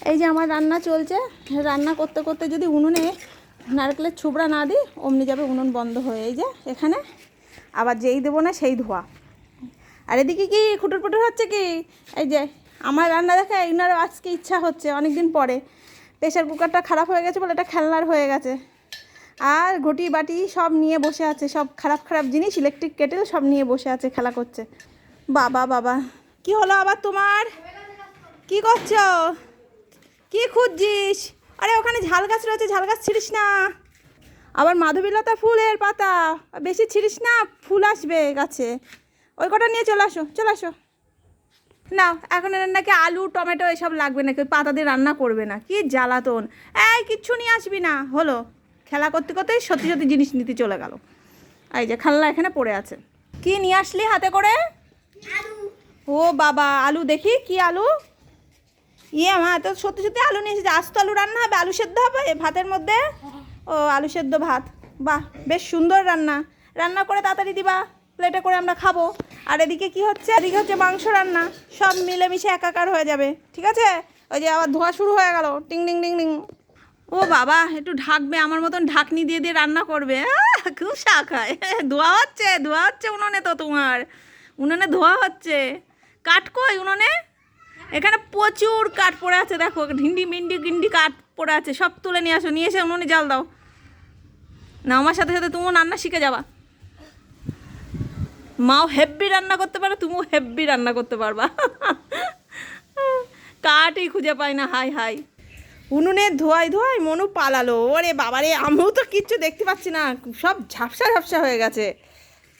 এই যে আমার রান্না চলছে, রান্না করতে করতে যদি উনুনে নারকেলের ছুবড়া না দিই অমনি যাবে উনুন বন্ধ হয়ে। এই যে এখানে আবার যেই দেবো না সেই ধোয়া। আর এদিকে কি খুটুর পুটুর হচ্ছে কি, এই যে আমার রান্না দেখে ইনারও আজকে ইচ্ছা হচ্ছে অনেক দিন পরে। প্রেশার কুকারটা খারাপ হয়ে গেছে বলে এটা খেলনার হয়ে গেছে, আর ঘটি বাটি সব নিয়ে বসে আছে, সব খারাপ খারাপ জিনিস, ইলেকট্রিক কেটেল সব নিয়ে বসে আছে, খেলা করছে। বাবা বাবা, কি হলো আবার তোমার? কি করছো? কি খুঁজছিস? আরে ওখানে ঝাল গাছ রয়েছে, ঝাল গাছ ছিঁড়িস না। আবার মাধবীলতা ফুলের পাতা বেশি ছিঁড়িস না, ফুল আসবে গাছে। ওই কটা নিয়ে চলে আসো, চলে আসো। না এখন নাকি আলু টমেটো এসব লাগবে নাকি, ওই পাতা দিয়ে রান্না করবে না, কি জ্বালাতন। এই কিচ্ছু নিয়ে আসবি না, হলো খেলা করতে করতে সত্যি সত্যি জিনিস নিতে চলে গেল। এই যে খাল্লা এখানে পড়ে আছে। কি নিয়ে আসলি হাতে করে? ও বাবা, আলু দেখি কি আলু। ইয়ে মা, তো সত্যি সত্যি আলু নিয়ে এসেছে। আস্ত আলু রান্না হবে, আলু সেদ্ধ হবে ভাতের মধ্যে? ও আলু সেদ্ধ ভাত, বাহ বেশ সুন্দর রান্না। রান্না করে তাড়াতাড়ি দিবা, প্লেটে করে আমরা খাবো। আর এদিকে কি হচ্ছে? এদিকে হচ্ছে মাংস রান্না, সব মিলেমিশে একাকার হয়ে যাবে, ঠিক আছে? ওই যে আবার ধোয়া শুরু হয়ে গেল, টিং টিং টিং টিং। ও বাবা, একটু ঢাকবে, আমার মতন ঢাকনি দিয়ে দিয়ে রান্না করবে। খুব শাক হয়। ধোয়া হচ্ছে, ধোয়া হচ্ছে উনুনে, তো তোমার উনুনে ধোয়া হচ্ছে। কাঠ কই উনুনে? এখানে প্রচুর কাঠ পড়ে আছে, দেখো ঢিন্ডি মিন্ডি গিন্ডি কাঠ পড়ে আছে, সব তুলে নিয়ে আসো, নিয়ে এসে উনুনে জাল দাও না। আমার সাথে সাথে তুমিও রান্না শিখে যাবা। মাও হেব্বি রান্না করতে পারে, তুমিও হেব্বি রান্না করতে পারবা। কাঠই খুঁজে পাই না, হাই হাই। উনুনে ধোয়াই ধোয়াই মনু পালালো। ওরে বাবারে, আমিও তো কিচ্ছু দেখতে পাচ্ছি না, সব ঝাপসা ঝাপসা হয়ে গেছে।